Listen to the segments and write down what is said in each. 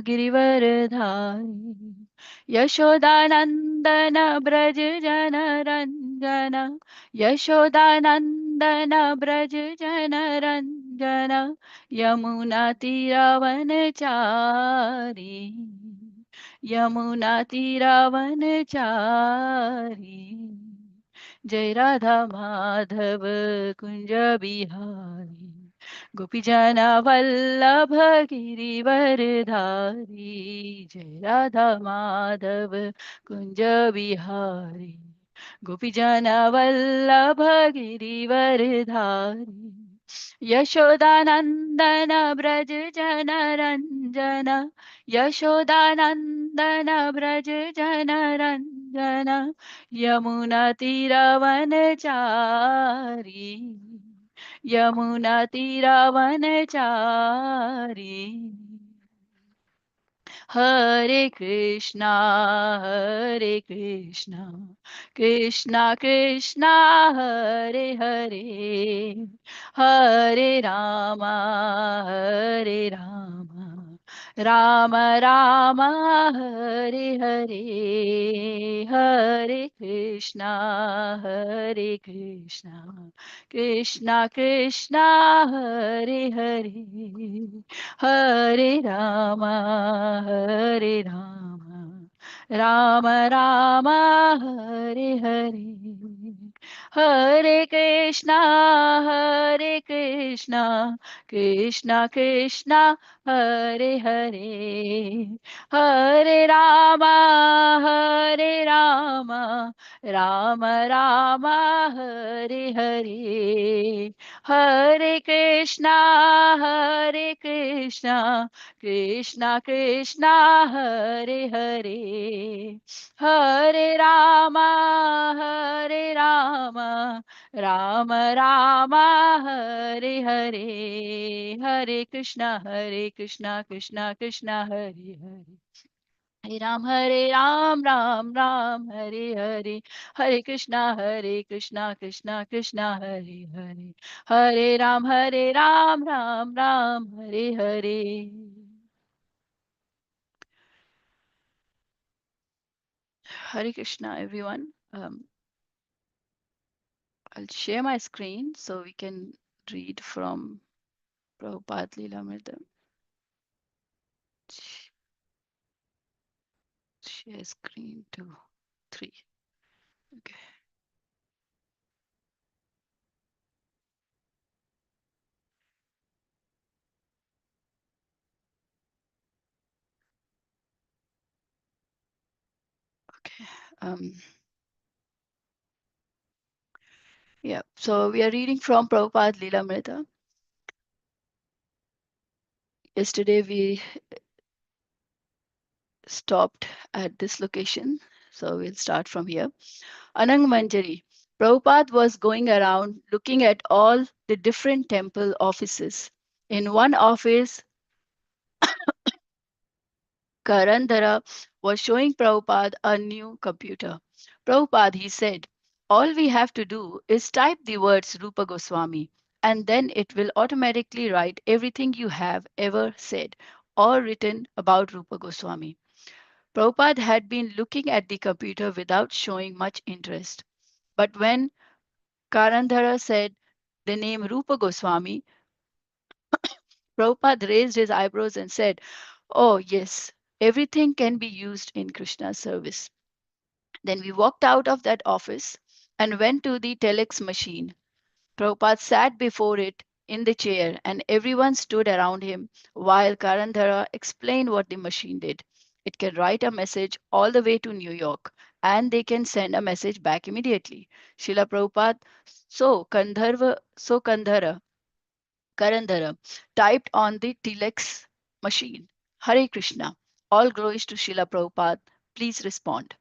गिरिवरधारी यशोदानन्दन व्रज जनरञ्जन यशोदानन्दन व्रज जनरञ्जन यमुनातीरवनचारी यमुनातीरवनचारी जय राधा माधव कुंज बिहारी गोपीजन वल्लभ गिरिवरधारी जय Radha Madhav Kunj Bihari गोपीजन Vallabh Girivardhari Yashodanandan Vraj जनरञ्जन Yashodanandan Vraj जनरञ्जन यमुनातीरवनचारी यमुनातीरवनचारी Hare Krishna, Krishna Krishna, Hare Hare, Hare Rama, Hare Rama, Rama Rama, Hare Hare, Hare Krishna, Krishna Krishna, Hare Hare. Hare Rama, Hare Rama, Rama Rama, Hare Hare. Hare Krishna, Krishna Krishna, Hare Hare. Hare Rama, Hare Rama, Rama Rama, Hare Hare. Hare Krishna, Krishna Krishna, Hare Hare. Hare Rama, Hare Rama, Rama Rama, Hare Hare. Hare Krishna, Krishna Krishna, Hare Hare. Hare Ram, Ram Ram, Hare Hare, Hare Krishna, Krishna Krishna, Hare Hare, Hare Ram, Ram Ram, Hare Hare. Hare Krishna, everyone. I'll share my screen so we can read from Prabhupada Lilamrita. Share screen 2, 3. Okay. Okay. Yeah. So we are reading from Prabhupada Lilamrita. Yesterday we stopped at this location. So we'll start from here. Anang Manjari. Prabhupada was going around looking at all the different temple offices. In one office, Karandhara was showing Prabhupada a new computer. Prabhupada, he said, all we have to do is type the words Rupa Goswami, and then it will automatically write everything you have ever said or written about Rupa Goswami. Prabhupada had been looking at the computer without showing much interest. But when Karandhara said the name Rupa Goswami, Prabhupada raised his eyebrows and said, oh, yes, everything can be used in Krishna's service. Then we walked out of that office and went to the telex machine. Prabhupada sat before it in the chair and everyone stood around him while Karandhara explained what the machine did. It can write a message all the way to New York and they can send a message back immediately. Srila Prabhupada, so Karandhara typed on the telex machine. Hare Krishna. All glories to Srila Prabhupada. Please respond.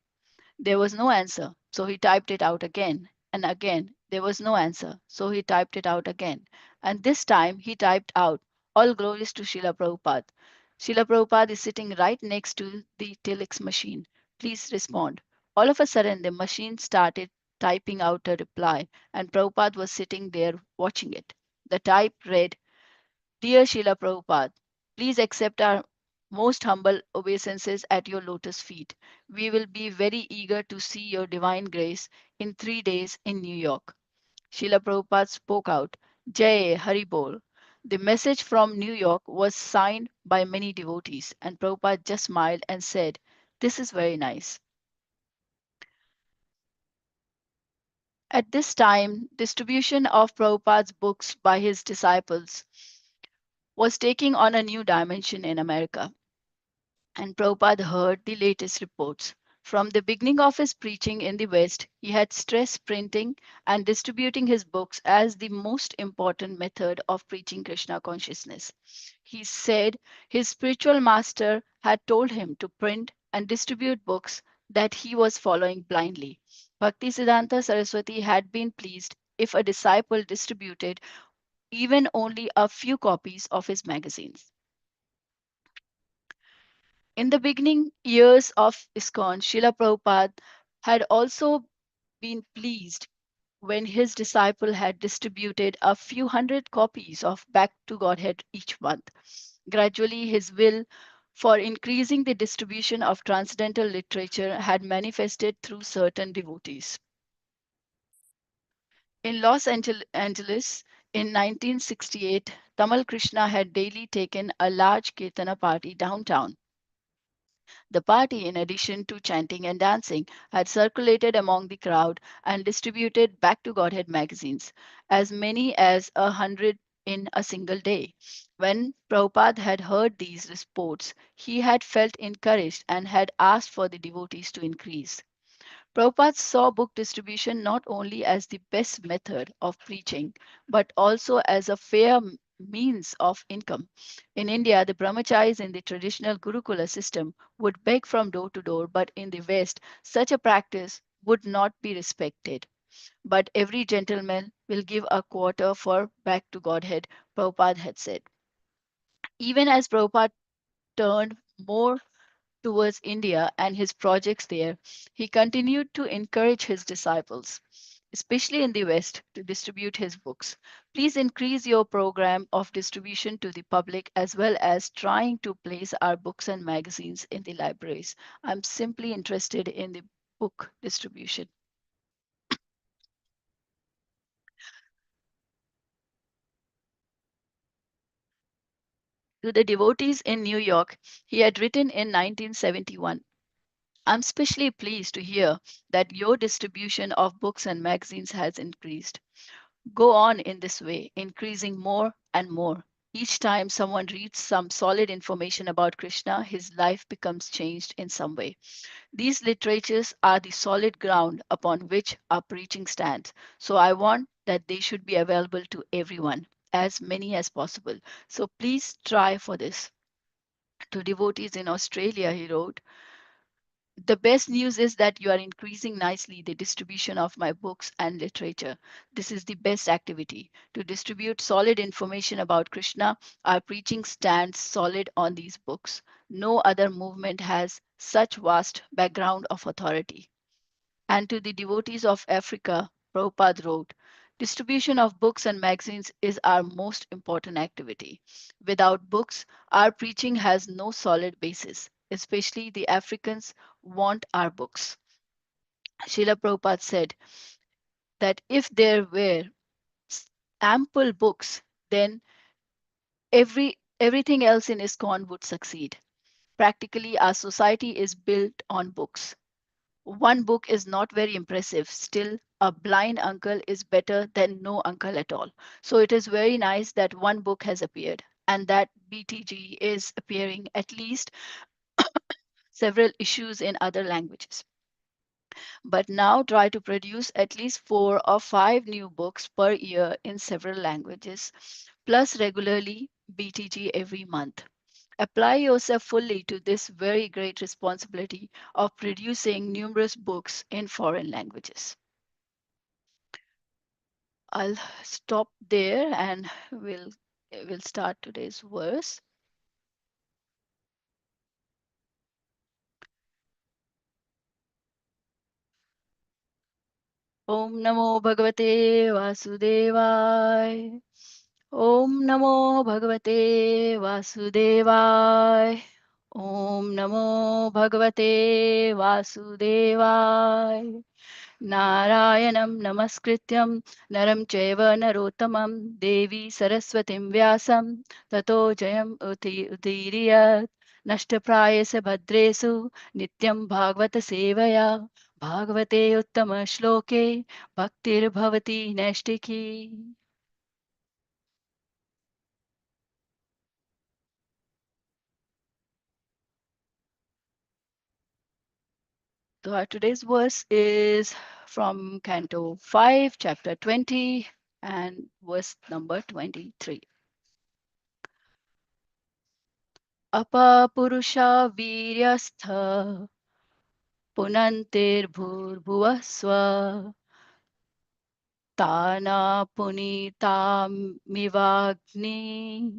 There was no answer, so he typed it out again. And again, there was no answer, so he typed it out again. And this time, he typed out, all glories to Srila Prabhupada. Srila Prabhupada is sitting right next to the telex machine. Please respond. All of a sudden, the machine started typing out a reply, and Prabhupada was sitting there watching it. The type read, Dear Srila Prabhupada, please accept our most humble obeisances at your lotus feet. We will be very eager to see your divine grace in 3 days in New York. Srila Prabhupada spoke out, Jai Hari Bol. The message from New York was signed by many devotees, and Prabhupada just smiled and said, This is very nice. At this time, distribution of Prabhupada's books by his disciples was taking on a new dimension in America, and Prabhupada heard the latest reports. From the beginning of his preaching in the West, he had stressed printing and distributing his books as the most important method of preaching Krishna consciousness. He said his spiritual master had told him to print and distribute books that he was following blindly. Bhaktisiddhanta Saraswati had been pleased if a disciple distributed even only a few copies of his magazines. In the beginning years of ISKCON, Srila Prabhupada had also been pleased when his disciple had distributed a few hundred copies of Back to Godhead each month. Gradually, his will for increasing the distribution of transcendental literature had manifested through certain devotees. In Angeles in 1968, Tamal Krishna had daily taken a large Kirtana party downtown. The party, in addition to chanting and dancing, had circulated among the crowd and distributed Back to Godhead magazines, as many as 100 in a single day. When Prabhupada had heard these reports, he had felt encouraged and had asked for the devotees to increase. Prabhupada saw book distribution not only as the best method of preaching, but also as a fair means of income. In India, the brahmacharis in the traditional Gurukula system would beg from door to door, but in the West, such a practice would not be respected. But every gentleman will give a quarter for Back to Godhead, Prabhupada had said. Even as Prabhupada turned more towards India and his projects there, he continued to encourage his disciples, especially in the West, to distribute his books. Please increase your program of distribution to the public as well as trying to place our books and magazines in the libraries. I'm simply interested in the book distribution. To the devotees in New York, he had written in 1971. I'm especially pleased to hear that your distribution of books and magazines has increased. Go on in this way, increasing more and more. Each time someone reads some solid information about Krishna, his life becomes changed in some way. These literatures are the solid ground upon which our preaching stands. So I want that they should be available to everyone, as many as possible. So please try for this. To devotees in Australia, he wrote, the best news is that you are increasing nicely the distribution of my books and literature. This is the best activity. To distribute solid information about Krishna, our preaching stands solid on these books. No other movement has such vast background of authority. And to the devotees of Africa, Prabhupada wrote, distribution of books and magazines is our most important activity. Without books, our preaching has no solid basis. Especially the Africans want our books. Srila Prabhupada said that if there were ample books, then everything else in ISKCON would succeed. Practically, our society is built on books. One book is not very impressive. Still, a blind uncle is better than no uncle at all. So it is very nice that one book has appeared and that BTG is appearing at least several issues in other languages. But now try to produce at least 4 or 5 new books per year in several languages, plus regularly BTG every month. Apply yourself fully to this very great responsibility of producing numerous books in foreign languages. I'll stop there and we'll start today's verse. Om Namo Bhagavate Vasudevaya. Om Namo Bhagavate Vasudevaya. Om Namo Bhagavate Vasudevaya. Narayanam Namaskrityam Naram Chaiva Narottamam Devi Saraswatim Vyasam Tato Jayam Udiriyat Nashtaprayasa Bhadresu Nityam Bhagavata Sevaya Bhagavate Uttama Shloke Bhaktir Bhavati Naistiki. So our today's verse is from Canto 5, chapter 20, and verse number 23. Apapurusha viryastha punantirbhurभुवः स्व Tana punitamivaग्नि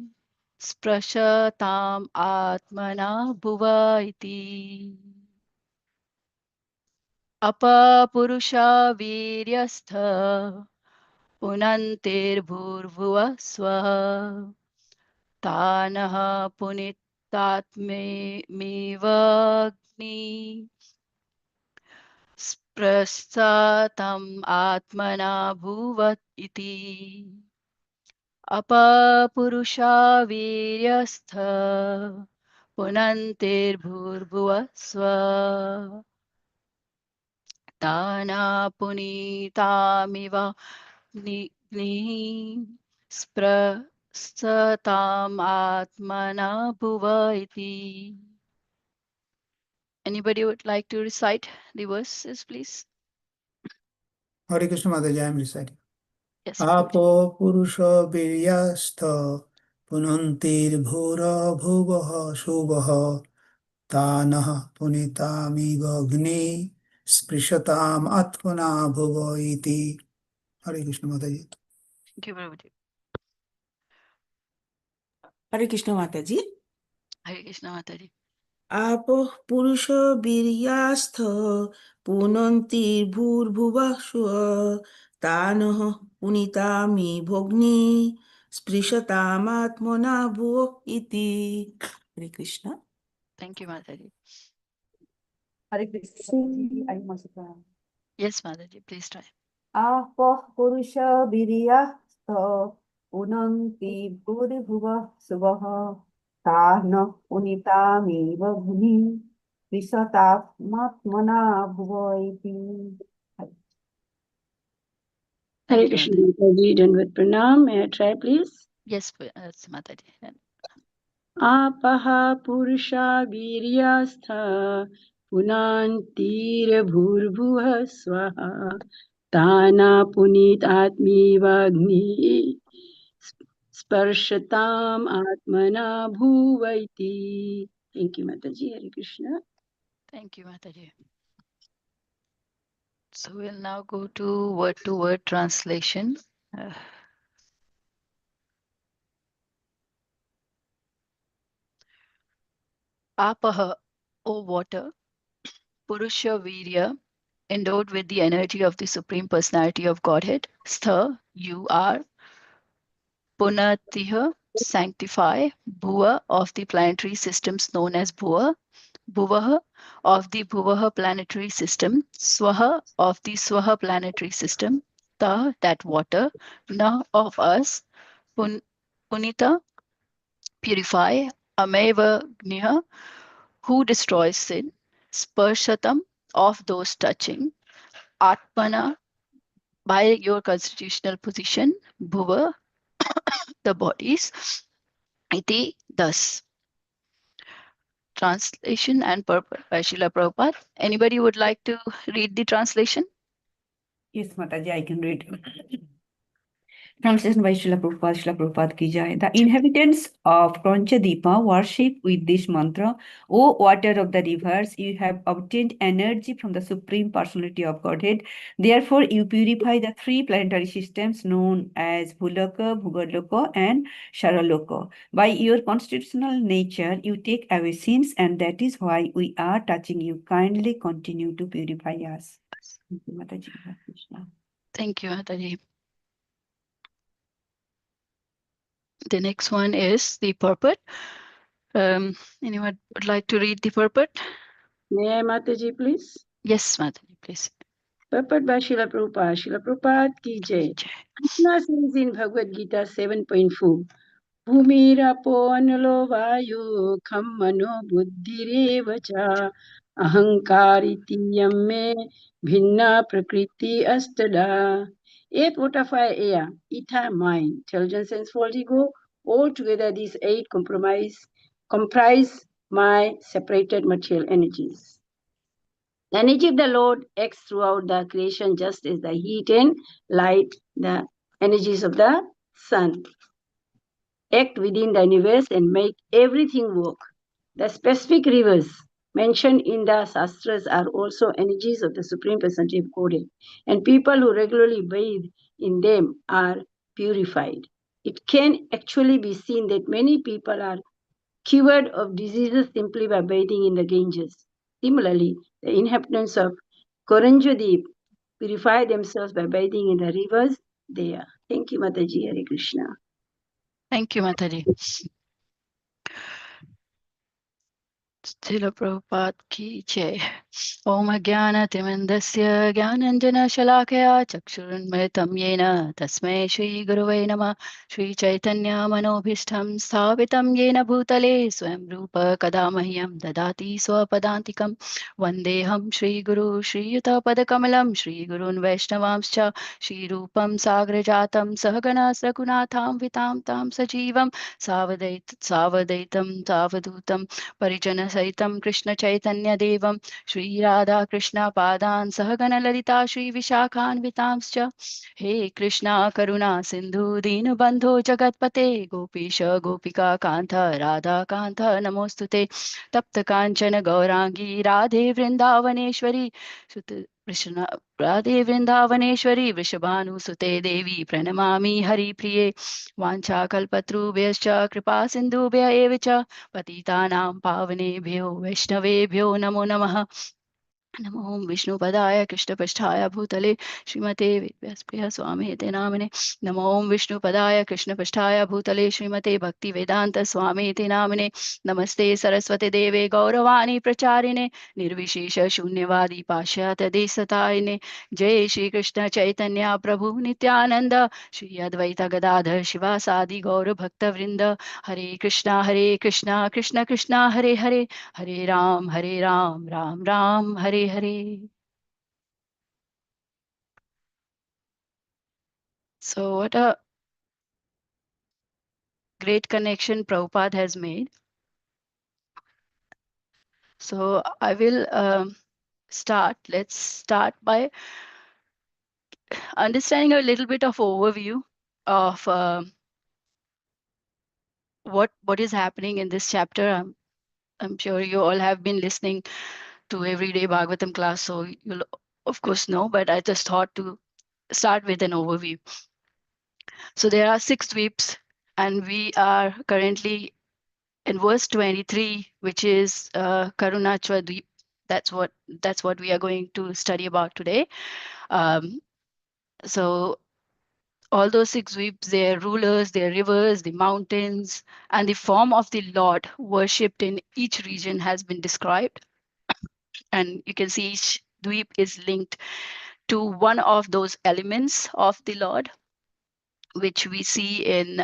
sprashatam atmana bhuva iti. Apapurusha viryastha punantirbhurभुवः स्व Tanah punitaत्मेवाग्नि sprasthatam atmana bhuvat iti. Apapurusha viryastha punantirbhurभुवः swa Tana punitamiva Nigni sprasthatam atmana bhuva iti. Anybody would like to recite the verses, please? Hare Krishna Mataji, I am reciting. Yes. Apo Purusha Viryastha Punantir Bhura Bhuvaha Shubhaha Tanah Punitamiva Agni Sprishatam Atmana Bhuva iti. Hare Krishna Mataji. Thank you, Prabhuji. Hare Krishna Mataji. Hare Krishna Mataji. Apo Purusha Viryastha Punanti Bhurbhuvah Shua Tanoh Punitami Bhogni Sprishatam Atmana Bhuva iti. Hare Krishna. Thank you, Mataji. Hare Krishna. I must try. Yes, Mataji, please try. Apoh Purusha Viryasto Punanti Bhuribhuva Suvaha Tahna Unitami Vabhuni Visatamatmana Bhuvaiti. Thank Hare you, Krishna Mataji. Mataji, Dandavat Pranam. May I try, please? Yes, Mataji. Apaha Purusha Viryastha Punantir Bhurbhuva Swaha Tana Punit Atmivagni Sparshatam Atmana Bhuvaiti. Thank you, Mataji. Hare Krishna. Thank you, Mataji. So we'll now go to word translation. Apaha, O water, Purusha Virya, endowed with the energy of the Supreme Personality of Godhead. Stha, you are. Punatiha, sanctify. Bhuva, of the planetary systems known as Bhuva. Bhuvaha, of the Bhuvaha planetary system. Swaha, of the Swaha planetary system. Ta, that water. Na, of us. Punita, purify. Ameva Gniha, who destroys sin. Sparshatam, of those touching. Atmana, by your constitutional position. Bhuva, the bodies. Iti, thus. Translation and purport by Srila Prabhupada. Anybody would like to read the translation? Yes, Mataji, I can read. Translation by Srila Prabhupada ki jai. The inhabitants of Krancha worship with this mantra, O water of the rivers, you have obtained energy from the Supreme Personality of Godhead. Therefore, you purify the three planetary systems known as Bhulaka, Bhugarloka, and Sharaloka. By your constitutional nature, you take away sins, and that is why we are touching you. Kindly continue to purify us. Thank you, Mataji. Hare Krishna. Thank you, Mataji. The next one is the purport. Anyone would like to read the purport? May I, Mataji, please? Yes, Mataji, please. Purport by Srila Prabhupada. Srila Prabhupada ki jai. Krishna says in Bhagavad Gita 7.4, भूमिरपो अनलो वायु खम मनो बुद्धिरेव च अहंकारिति यम्मे भिन्ना प्रकृति अष्टदा. Eight water, fire, air, ether, mind, intelligence, and false ego. Altogether, these eight comprise my separated material energies. The energy of the Lord acts throughout the creation just as the heat and light, the energies of the sun, act within the universe and make everything work. The specific rivers mentioned in the Shastras are also energies of the Supreme Personality of Godhead, and people who regularly bathe in them are purified. It can actually be seen that many people are cured of diseases simply by bathing in the Ganges. Similarly, the inhabitants of Koranjadip purify themselves by bathing in the rivers there. Thank you, Mataji. Hare Krishna. Thank you, Mataji. Srila Prabhupada ki jai. Om Ajnanatimandasya Jnananjana Chakshurunmilitam Yena Tasmai Shri Guruvai Namah. Shri Chaitanya Manobhishtam Sthapitam Yena Bhutale Swayam Rupa Kadamahyam Dadati Swapadantikam Vandeham Shri Guru Shri Yuta Padakamalam Shri Gurun Vaishnavamscha Shri Rupam Sagrajatam Sahagana Sagunatham Vitam Tam Sajivam Savadaitam Savadutam परिजन सहितं कृष्ण चैतन्य देवं श्री राधा कृष्ण पादान् सहगण ललिता श्री विशाखान्वितांश्च हे कृष्णा करुणा सिंधु दीनबन्धो जगत्पते गोपीश गोपिका कान्त राधा कान्त नमोस्तुते तप्त काञ्चन गौरांगी राधे वृंदावनेश्वरी सुत कृष्ण राधे वृंदावनेश्वरी वृषभानुसुते देवी प्रणमामि हरिप्रिये वाञ्छाकल्पतरुभ्यश्च कृपा सिन्धुभ्य एव च पतितानां पावनेभ्यो वैष्णवेभ्यो नमो नमः नमो विष्णुपदाय कृष्णपृष्ठाय भूतले श्रीमते व्यासप्रिय स्वामी ते नामिने नमो विष्णुपदाय कृष्णपृष्ठाय भूतले श्रीमते भक्तिवेदांत स्वामी ते नामिने नमस्ते सरस्वती देवे गौरवाणी प्रचारिणे निर्विशेष शून्यवादी पाश्चात्य देशतारिणे जय श्री कृष्ण चैतन्य प्रभु नित्यानंद श्री अद्वैत गदाधर शिवासादि गौर भक्तवृंद हरे Krishna Krishna Krishna Hare Hare Hare Ram Ram Ram Hare Hare. So what a great connection Prabhupada has made. So I will start. Let's start by understanding a little bit of overview of what is happening in this chapter. I'm sure you all have been listening to everyday Bhagavatam class, so you'll of course know, but I just thought to start with an overview. So there are 6 sweeps, and we are currently in verse 23, which is Karunachwa Dweep. That's what we are going to study about today. So all those 6 sweeps, their rulers, their rivers, the mountains, and the form of the Lord worshipped in each region has been described. And you can see each dweep is linked to one of those elements of the Lord, which we see in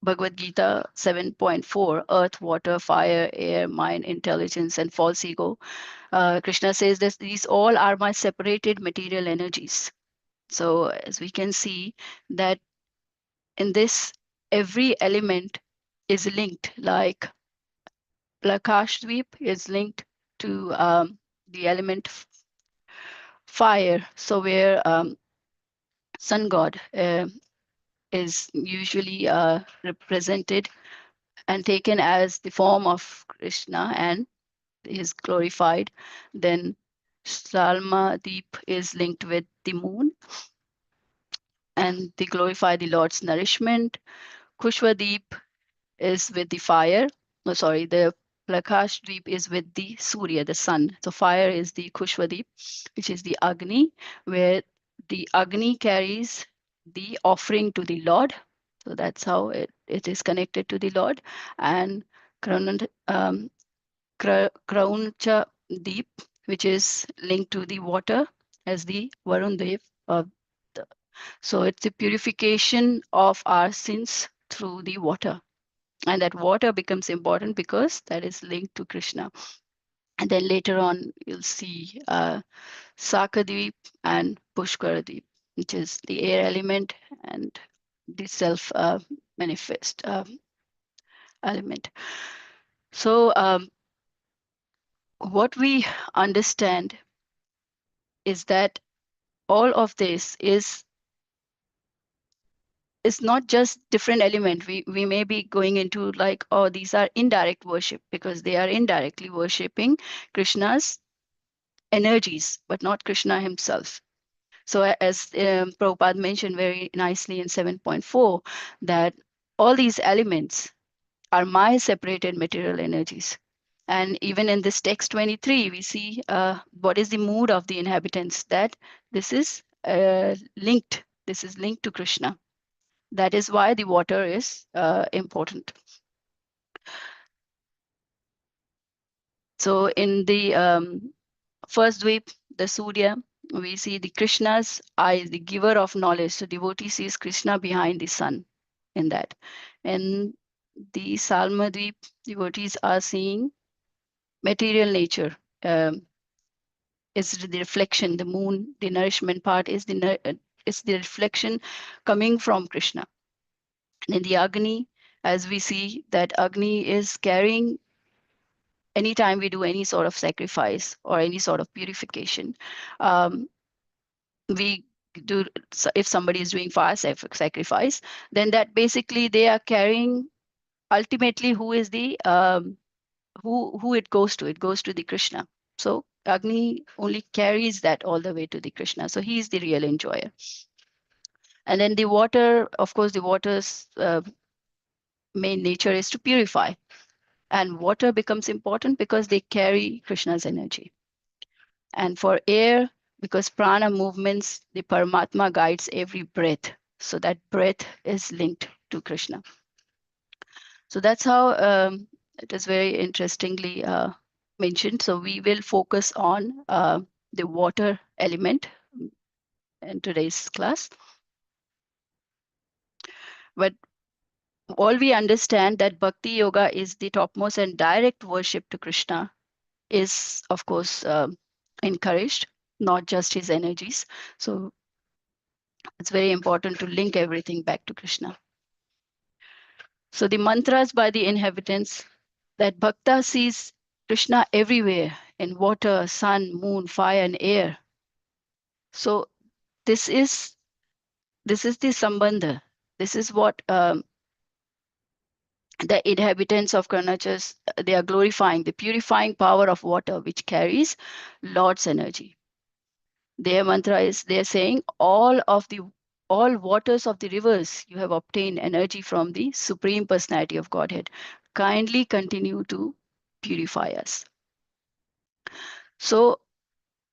Bhagavad Gita 7.4, earth, water, fire, air, mind, intelligence, and false ego. Krishna says that these all are my separated material energies. So as we can see that in this, every element is linked, like Lakashadweep is linked to the element fire. So where sun god is usually represented and taken as the form of Krishna and is glorified. Then Salma Deep is linked with the moon and they glorify the Lord's nourishment. Kushwadeep is with the fire. No, sorry, the Prakash Deep is with the Surya, the sun. So fire is the Kushwadeep, which is the Agni, where the Agni carries the offering to the Lord. So that's how it is connected to the Lord. And Krauncha Deep, which is linked to the water as the Varun Dev of the. So it's the purification of our sins through the water. And that water becomes important because that is linked to Krishna. And then later on, you'll see Sakadeep and Pushkaradeep, which is the air element and the self manifest element. So what we understand is that all of this is not just different element. We may be going into like, oh, these are indirect worship because they are indirectly worshipping Krishna's energies, but not Krishna himself. So as Prabhupada mentioned very nicely in 7.4, that all these elements are my separated material energies. And even in this text 23, we see what is the mood of the inhabitants, that this is linked. This is linked to Krishna. That is why the water is important. So in the first dweep, the Surya, we see the Krishna's eye, the giver of knowledge. So devotee sees Krishna behind the sun in that. And the Salma dweep, devotees are seeing material nature. Is the reflection, the moon, the nourishment part is is the reflection coming from Krishna. And in the Agni, as we see that Agni is carrying anytime we do any sort of sacrifice or any sort of purification. We do, so if somebody is doing fire sacrifice, then that basically they are carrying ultimately who is the who it goes to. It goes to the Krishna. So Agni only carries that all the way to the Krishna. So he is the real enjoyer. And then the water, of course, the water's main nature is to purify. And water becomes important because they carry Krishna's energy. And for air, because prana movements, the Paramatma guides every breath. So that breath is linked to Krishna. So that's how it is very interestingly mentioned. So we will focus on the water element in today's class. But all we understand that Bhakti Yoga is the topmost and direct worship to Krishna is, of course, encouraged, not just his energies. So it's very important to link everything back to Krishna. So the mantras by the inhabitants, that Bhakta sees Krishna everywhere in water, sun, moon, fire, and air. So this is the sambandha. This is what the inhabitants of Karnachas, they are glorifying, the purifying power of water, which carries Lord's energy. Their mantra is, they're saying, all waters of the rivers, you have obtained energy from the Supreme Personality of Godhead. Kindly continue to purify us. So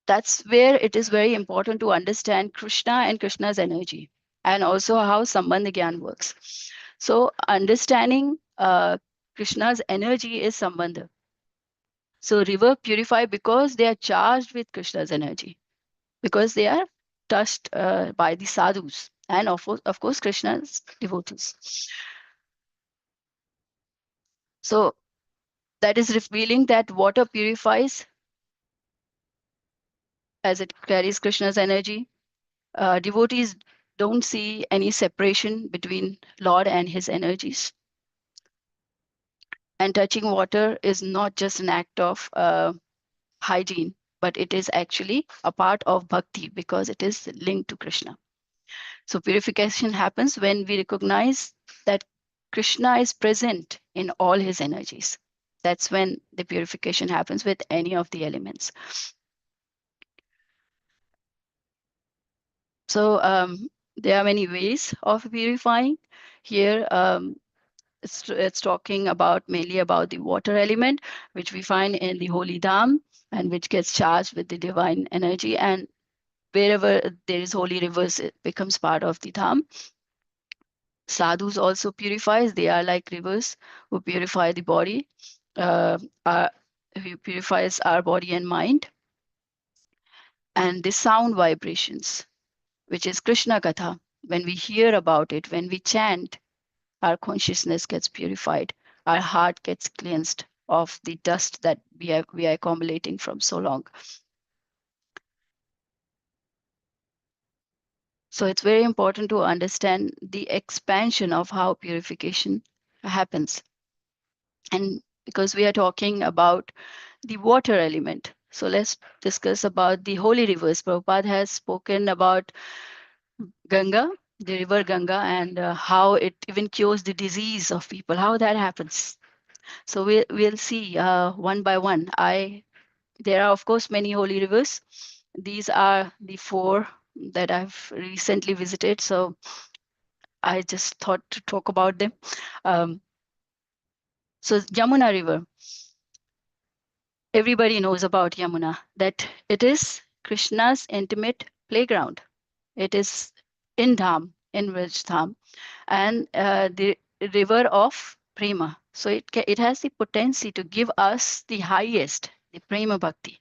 that's where it is very important to understand Krishna and Krishna's energy, and also how Sambandha Gyan works. So understanding Krishna's energy is Sambandha. So river purify because they are charged with Krishna's energy, because they are touched by the sadhus and of course Krishna's devotees. So that is revealing that water purifies as it carries Krishna's energy. Devotees don't see any separation between Lord and his energies. And touching water is not just an act of hygiene, but it is actually a part of bhakti because it is linked to Krishna. So purification happens when we recognize that Krishna is present in all his energies. That's when the purification happens with any of the elements. So there are many ways of purifying. Here, it's talking about mainly about the water element, which we find in the holy dham and which gets charged with the divine energy. And wherever there is holy rivers, it becomes part of the dham. Sadhus also purifies. They are like rivers who purify the body, uh, uh, who purifies our body and mind. And the sound vibrations, which is Krishna Katha, when we hear about it, when we chant, our consciousness gets purified. Our heart gets cleansed of the dust that we are accumulating from so long. So it's very important to understand the expansion of how purification happens. And because we are talking about the water element, so let's discuss about the holy rivers. Prabhupada has spoken about Ganga, the river Ganga, and how it even cures the disease of people, how that happens. So we'll see one by one. There are of course many holy rivers. These are the four that I've recently visited. So I just thought to talk about them. Um, so Yamuna River, everybody knows about Yamuna, that it is Krishna's intimate playground. It is in Dham, in Vraj Dham, and the river of prema. So it has the potency to give us the highest, the prema bhakti.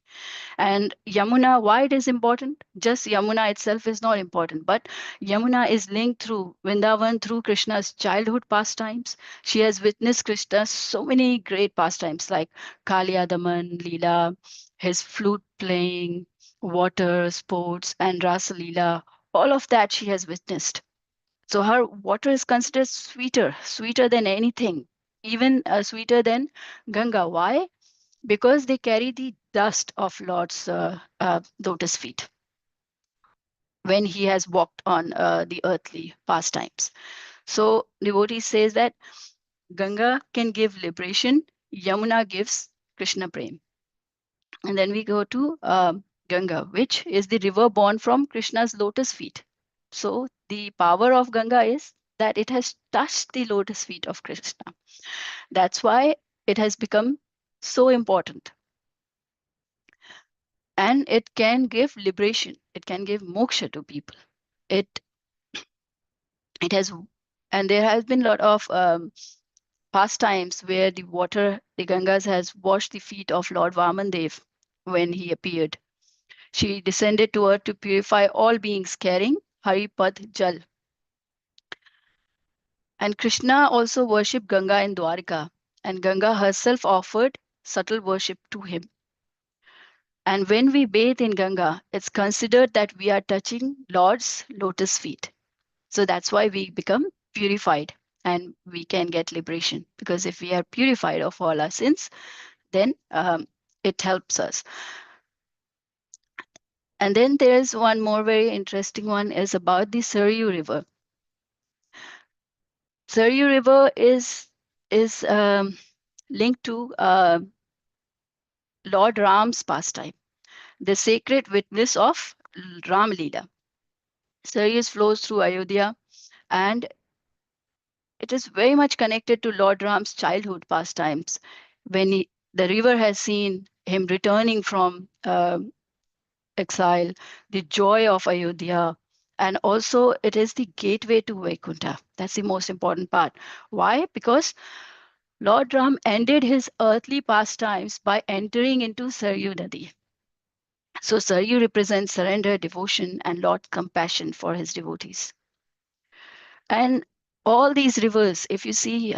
And Yamuna, why it is important? Just Yamuna itself is not important, but Yamuna is linked through Vrindavan, through Krishna's childhood pastimes. She has witnessed Krishna's so many great pastimes like Kalyadaman, Leela, his flute playing, water, sports, and Rasa Leela. All of that she has witnessed. So her water is considered sweeter than anything, even sweeter than Ganga. Why? Because they carry the dust of Lord's lotus feet when he has walked on the earthly pastimes. So devotee says that Ganga can give liberation, Yamuna gives Krishna Prem. And then we go to Ganga, which is the river born from Krishna's lotus feet. So the power of Ganga is that it has touched the lotus feet of Krishna. That's why it has become so important. And it can give liberation. It can give moksha to people. It it has, and there has been a lot of pastimes where the water, the Gangas, has washed the feet of Lord Vamandev when he appeared. She descended to earth to purify all beings carrying Haripad Jal. And Krishna also worshipped Ganga in Dwarka, and Ganga herself offered subtle worship to him. And when we bathe in Ganga, it's considered that we are touching Lord's lotus feet. So that's why we become purified and we can get liberation. Because if we are purified of all our sins, then it helps us. And then there's one more very interesting one is about the Saryu River. Saryu River is linked to Lord Ram's pastime, the sacred witness of Ram Leela. Saryu flows through Ayodhya, and it is very much connected to Lord Ram's childhood pastimes. When the river has seen him returning from exile, the joy of Ayodhya, and also it is the gateway to Vaikuntha. That's the most important part. Why? Because Lord Ram ended his earthly pastimes by entering into Saryu Nadi. So Saryu represents surrender, devotion, and Lord's compassion for his devotees. And all these rivers, if you see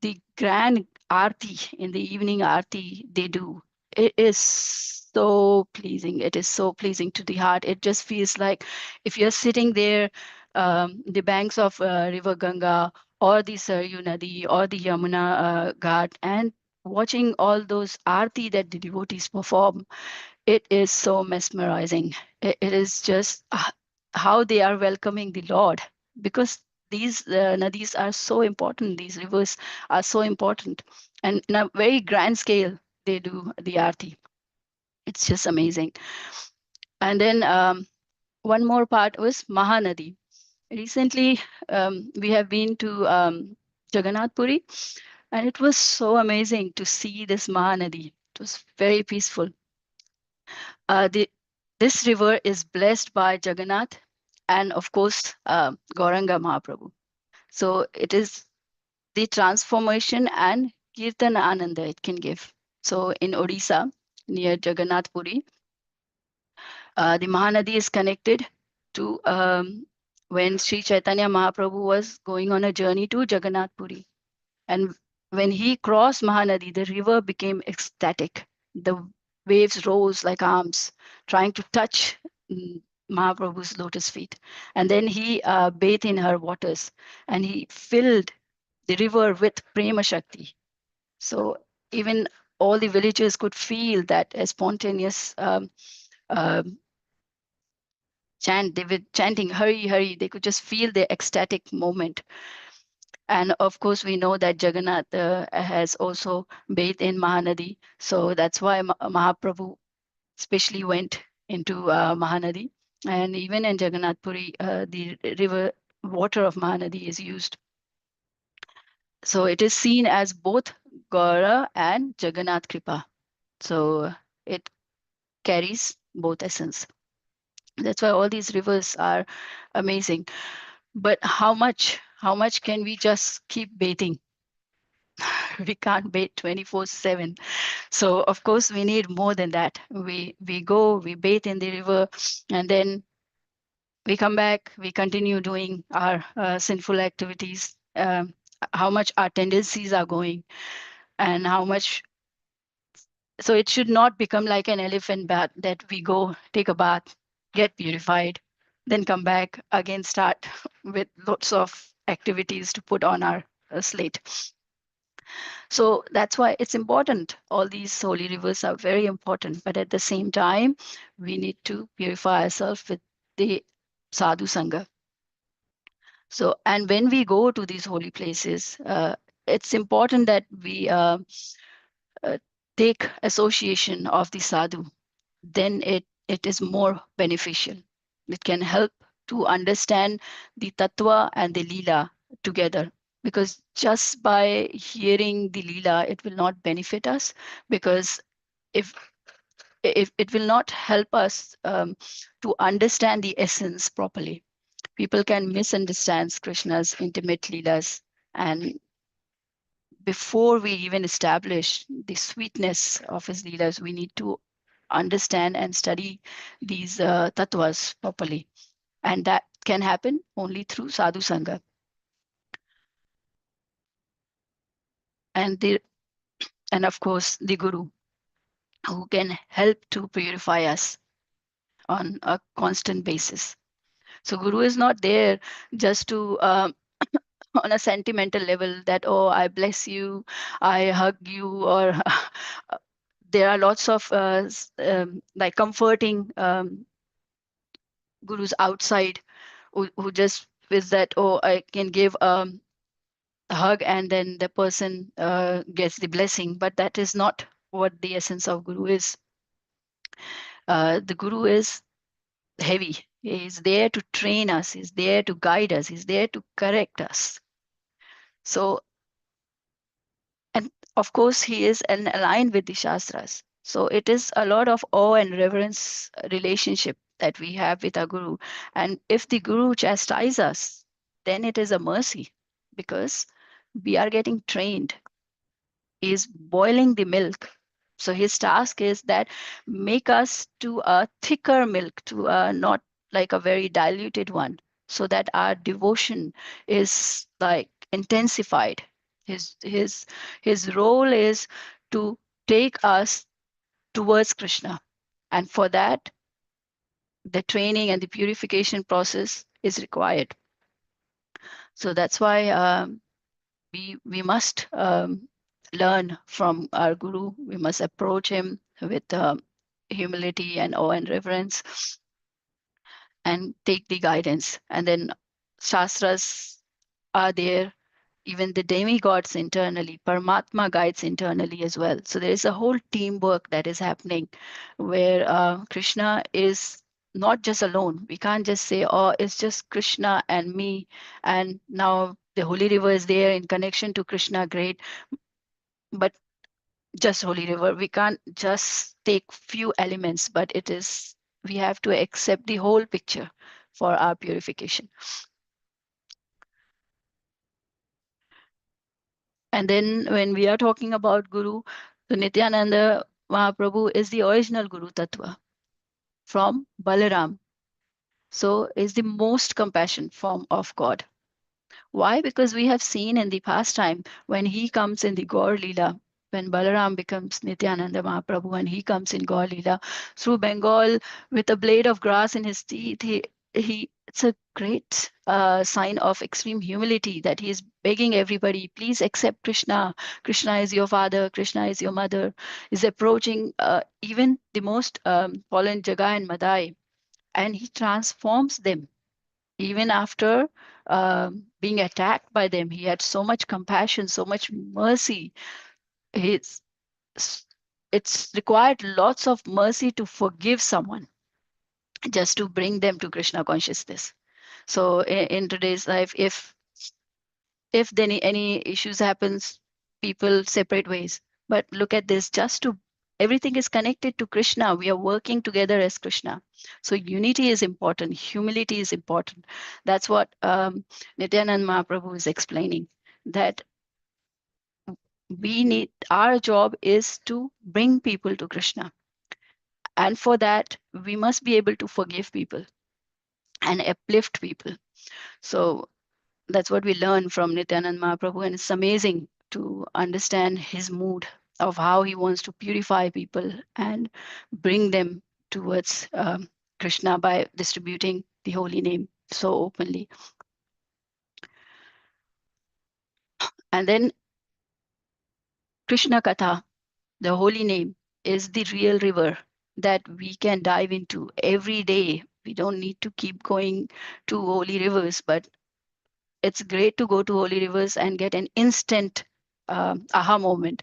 the grand arti in the evening arti they do, it is so pleasing. It is so pleasing to the heart. It just feels like if you're sitting there, the banks of River Ganga or the Saryu Nadi or the Yamuna Ghat, and watching all those arti that the devotees perform, it is so mesmerizing. It is just how they are welcoming the Lord, because these nadis are so important, these rivers are so important, and in a very grand scale they do the aarti. It's just amazing. And then one more part was Mahanadi. Recently, we have been to Jagannath Puri, and it was so amazing to see this Mahanadi. It was very peaceful. This river is blessed by Jagannath and, of course, Gauranga Mahaprabhu. So it is the transformation and kirtan ananda it can give. So in Odisha, near Jagannath Puri, the Mahanadi is connected to when Sri Chaitanya Mahaprabhu was going on a journey to Jagannath Puri. And when he crossed Mahanadi, the river became ecstatic. The waves rose like arms, trying to touch Mahaprabhu's lotus feet. And then he bathed in her waters and he filled the river with Prema Shakti. So even all the villagers could feel that a spontaneous um, chant. They were chanting, Hari, Hari. They could just feel the ecstatic moment. And of course, we know that Jagannath has also bathed in Mahanadi. So that's why Mahaprabhu especially went into Mahanadi. And even in Jagannath Puri, the river water of Mahanadi is used. So it is seen as both Gaura and Jagannath Kripa. So it carries both essence. That's why all these rivers are amazing. But how much can we just keep bathing? We can't bathe 24/7. So of course we need more than that. We go, we bathe in the river, and then we come back, we continue doing our sinful activities. How much our tendencies are going, and how much. So it should not become like an elephant bath that we go take a bath, get purified, then come back again, start with lots of activities to put on our slate. So that's why it's important. All these holy rivers are very important, but at the same time, we need to purify ourselves with the sadhu sangha. So, and when we go to these holy places, it's important that we uh, take association of the sadhu. Then it is more beneficial. It can help to understand the tattva and the lila together, because just by hearing the lila it will not benefit us, because if if it will not help us to understand the essence properly. People can misunderstand Krishna's intimate leelas, and before we even establish the sweetness of his leelas, we need to understand and study these tattvas properly. And that can happen only through sadhu sangha. And the and of course the guru, who can help to purify us on a constant basis. So guru is not there just to on a sentimental level that, oh, I bless you, I hug you, or there are lots of like comforting gurus outside who just with that, oh, I can give a hug and then the person gets the blessing. But that is not what the essence of guru is. The guru is heavy. He is there to train us. He's there to guide us. He's there to correct us. So, and of course, he is aligned with the Shastras. So it is a lot of awe and reverence relationship that we have with our Guru. And if the Guru chastises us, then it is a mercy, because we are getting trained. He is boiling the milk. So his task is that make us to a thicker milk, to a not like a very diluted one, so that our devotion is like intensified. His role is to take us towards Krishna, and for that the training and the purification process is required. So that's why we must learn from our guru. We must approach him with humility and awe and reverence, and take the guidance. And then shastras are there, even the demigods internally, Paramatma guides internally as well. So there is a whole teamwork that is happening, where Krishna is not just alone. We can't just say, oh, it's just Krishna and me, and now the holy river is there in connection to Krishna, great. But just holy river, we can't just take few elements, but it is, we have to accept the whole picture for our purification. And then when we are talking about Guru, so Nityananda Mahaprabhu is the original Guru Tattva from Balaram. So is the most compassion form of God. Why? Because we have seen in the past time when he comes in the Gaur Leela, when Balaram becomes Nityananda Mahaprabhu and he comes in Gaur Leela through Bengal with a blade of grass in his teeth, it's a great sign of extreme humility that he is begging everybody, please accept Krishna. Krishna is your father, Krishna is your mother. Is approaching even the most fallen Jagai and Madai, and he transforms them even after being attacked by them. He had so much compassion, so much mercy. It's, it's required lots of mercy to forgive someone just to bring them to Krishna consciousness. So in today's life, if then any issues happens, people separate ways. But look at this, just to everything is connected to Krishna. We are working together as Krishna. So unity is important, humility is important. That's what Nityanand Mahaprabhu is explaining, that we need, our job is to bring people to Krishna. And for that, we must be able to forgive people and uplift people. So that's what we learn from Nityanand Mahaprabhu, and it's amazing to understand his mood of how he wants to purify people and bring them towards Krishna by distributing the holy name so openly. And then Krishna Katha, the holy name, is the real river that we can dive into every day. We don't need to keep going to holy rivers, but it's great to go to holy rivers and get an instant aha moment.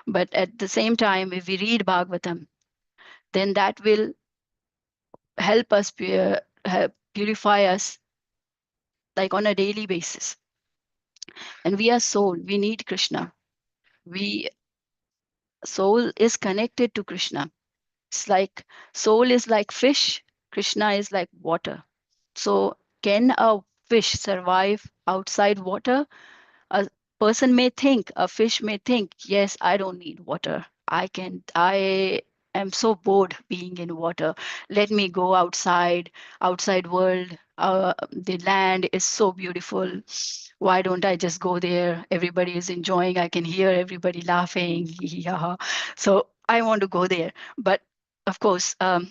But at the same time, if we read Bhagavatam, then that will help us purify us like on a daily basis. And we are soul, we need Krishna. We soul is connected to Krishna. It's like soul is like fish, Krishna is like water. So can a fish survive outside water? A person may think, a fish may think, yes, I don't need water. I am so bored being in water. Let me go outside world. The land is so beautiful. Why don't I just go there? Everybody is enjoying. I can hear everybody laughing. Yeah. So I want to go there. But of course, that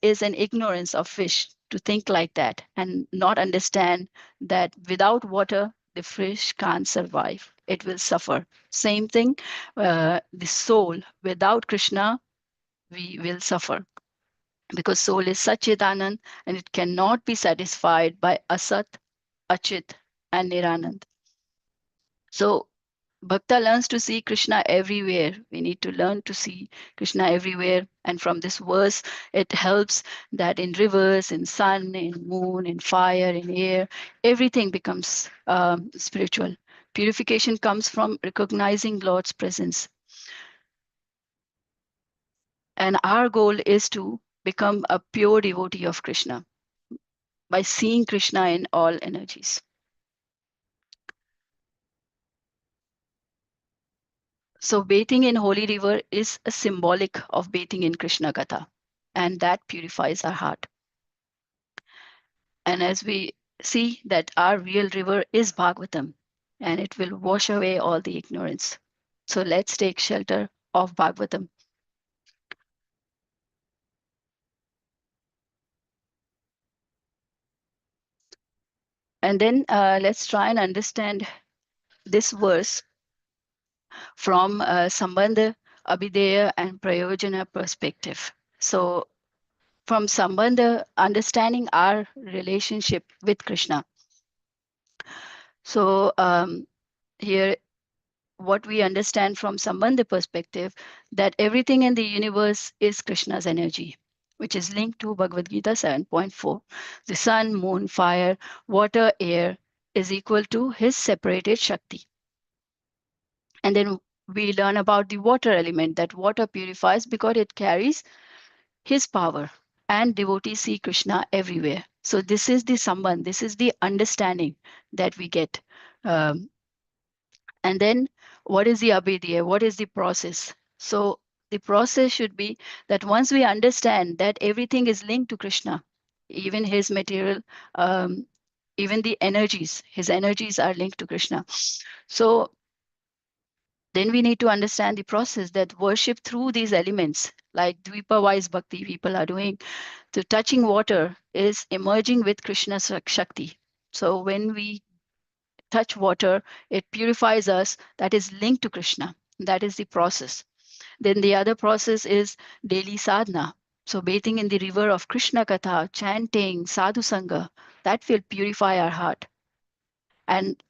is an ignorance of fish to think like that and not understand that without water the fish can't survive, it will suffer. Same thing, the soul, without Krishna we will suffer, because soul is Sachidanand and it cannot be satisfied by Asat, Achit and Niranand. So Bhakta learns to see Krishna everywhere. We need to learn to see Krishna everywhere. And from this verse, it helps that in rivers, in sun, in moon, in fire, in air, everything becomes spiritual. Purification comes from recognizing Lord's presence. And our goal is to become a pure devotee of Krishna by seeing Krishna in all energies. So bathing in holy river is a symbolic of bathing in Krishna Katha, and that purifies our heart. And as we see that our real river is Bhagavatam, and it will wash away all the ignorance. So let's take shelter of Bhagavatam. And then let's try and understand this verse from Sambandha, Abhideya, and Prayojana perspective. So from Sambandha, understanding our relationship with Krishna. So here, what we understand from Sambandha perspective, that everything in the universe is Krishna's energy, which is linked to Bhagavad Gita 7.4. The sun, moon, fire, water, air is equal to his separated Shakti. And then we learn about the water element, that water purifies because it carries his power. And devotees see Krishna everywhere. So this is the Sambandh, this is the understanding that we get. Um, And then what is the abhidya? What is the process? So the process should be that once we understand that everything is linked to Krishna, even his material, um, even the energies, his energies are linked to Krishna. So then we need to understand the process that worship through these elements, like Dvipa wise bhakti people are doing. So touching water is emerging with Krishna's Shakti. So when we touch water, it purifies us. That is linked to Krishna. That is the process. Then the other process is daily sadhana. So bathing in the river of Krishna Katha, chanting, sadhu sangha, that will purify our heart. And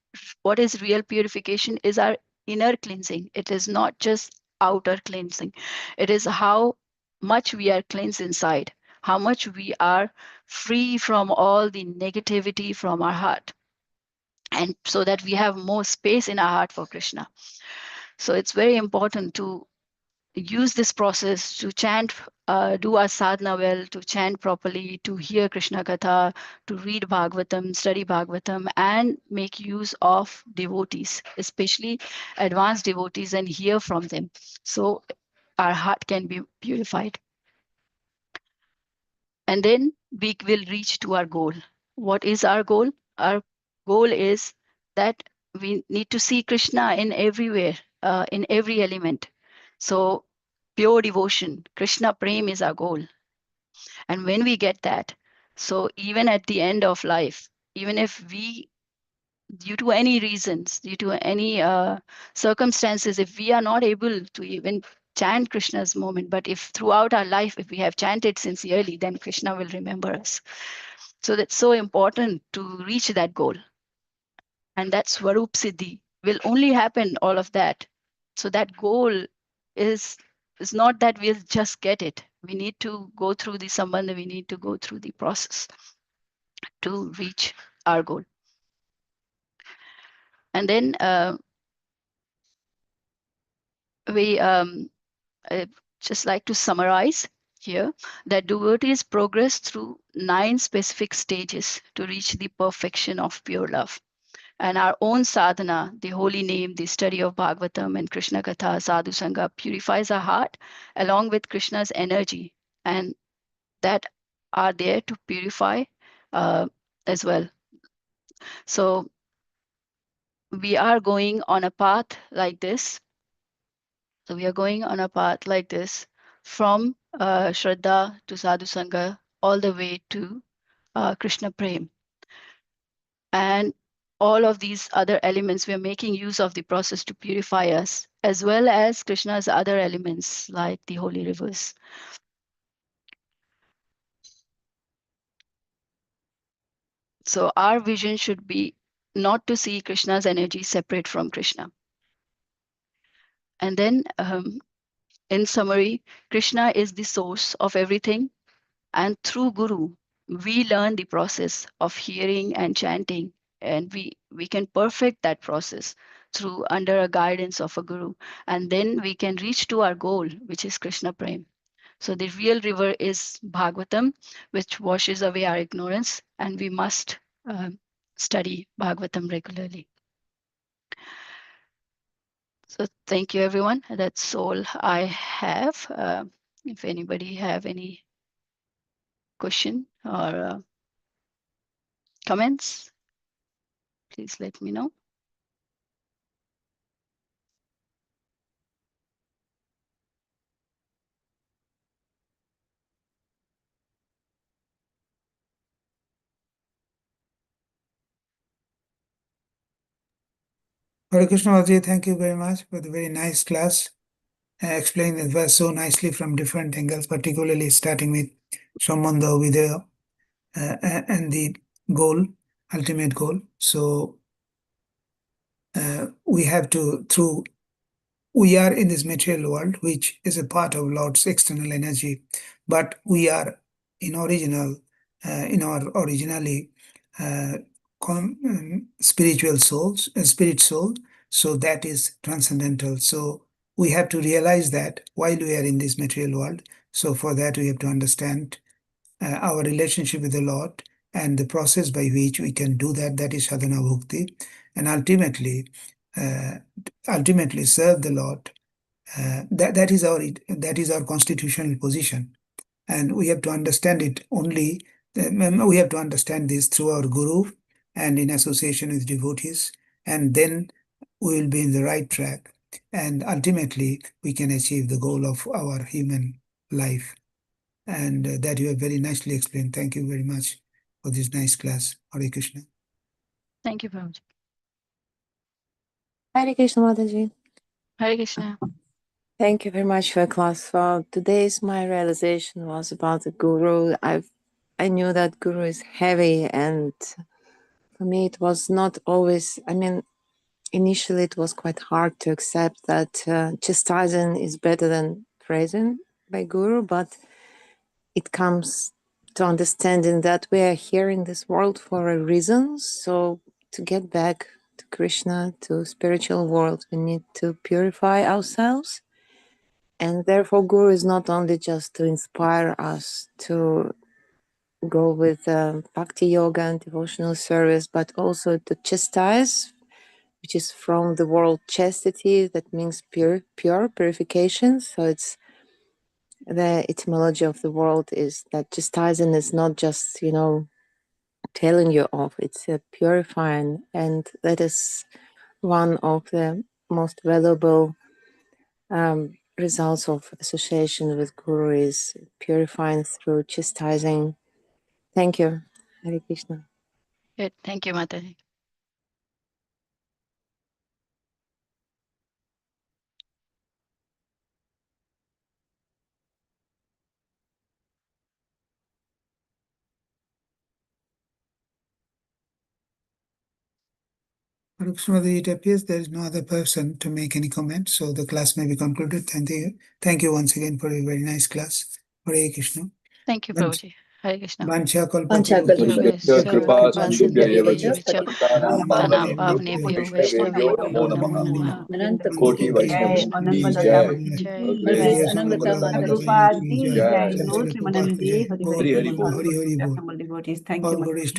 what is real purification is our inner cleansing. It is not just outer cleansing. It is how much we are cleansed inside, how much we are free from all the negativity from our heart, and so that we have more space in our heart for Krishna. So it's very important to use this process to chant, do our sadhana well, to chant properly, to hear Krishna Katha, to read Bhagavatam, study Bhagavatam, and make use of devotees, especially advanced devotees, and hear from them. So our heart can be purified. And then we will reach to our goal. What is our goal? Our goal is that we need to see Krishna in everywhere, in every element. So pure devotion, Krishna Prem is our goal. And when we get that, so even at the end of life, even if we, due to any reasons, due to any circumstances, if we are not able to even chant Krishna's moment, but if throughout our life, if we have chanted sincerely, then Krishna will remember us. So that's so important to reach that goal. And that Swarup Siddhi will only happen all of that. So that goal is is not that we'll just get it. We need to go through the sambandha, we need to go through the process to reach our goal. And then we I just like to summarize here that devotees progress through 9 specific stages to reach the perfection of pure love. And our own sadhana, the holy name, the study of Bhagavatam and Krishna Katha, Sadhu Sangha, purifies our heart along with Krishna's energy, and that are there to purify as well. So we are going on a path like this. So we are going on a path like this from Shraddha to Sadhu Sangha all the way to Krishna Prem. And all of these other elements, we are making use of the process to purify us, as well as Krishna's other elements like the holy rivers. So our vision should be not to see Krishna's energy separate from Krishna. And then in summary, Krishna is the source of everything. And through Guru, we learn the process of hearing and chanting, and we can perfect that process through under a guidance of a Guru. And then we can reach to our goal, which is Krishna Prem. So the real river is Bhagavatam, which washes away our ignorance, and we must study Bhagavatam regularly. So thank you, everyone. That's all I have. If anybody have any question or comments, please let me know. Hare Krishna Maharaj, thank you very much for the very nice class. Explained the verse so nicely from different angles, particularly starting with Sambandha, Vidya, and the goal, ultimate goal. So we have to, through, we are in this material world, which is a part of Lord's external energy, but we are in our originally uh, spiritual souls, spirit soul. So that is transcendental. So we have to realize that while we are in this material world. So for that we have to understand our relationship with the Lord and the process by which we can do that. That is sadhana bhakti, and ultimately ultimately serve the Lord. That is our constitutional position, and we have to understand it only. We have to understand this through our guru and in association with devotees, and then we will be in the right track, and ultimately we can achieve the goal of our human life. And that you have very nicely explained. Thank you very much for this nice class. Hare Krishna. Thank you, Prabhuji. Hare Krishna Mataji. Hare Krishna. Thank you very much for your class. Today's my realization was about the guru. I knew that guru is heavy, and for me it was not always. I mean, initially it was quite hard to accept that chastising is better than praising by guru, but it comes to understanding that we are here in this world for a reason. So to get back to Krishna, to spiritual world, we need to purify ourselves. And therefore, Guru is not only just to inspire us to go with bhakti yoga and devotional service, but also to chastise, which is from the word chastity, that means pure purification. So it's the etymology of the word is that chastising is not just, telling you off, it's purifying. And that is one of the most valuable results of association with Guru is purifying through chastising. Thank you. Hare Krishna. Good. Thank you, Mataji. Hare Krishna, it appears there is no other person to make any comment, so the class may be concluded. Thank you once again for a very nice class. Hare Krishna. Thank you, Prabhuji. Hare Krishna. Vancha Yogeshwar kalpataruभ्यश्च कृपा सिन्धुभ्यैव च कृपा पतितानां पावनेभ्यो वैष्णवेभ्यो नमो नमः। अनंत कोटि कोटि जय वैष्णव अनंत जय लता जय जय जय अनंत अनंत प्रभुपाद की जय जय जय Lord Srila Prabhupada Premanande ki jai. Hari Hari Hari Hari Bol. Bol. Hari Hari Bol. Assembled devotees, thank All you. glories to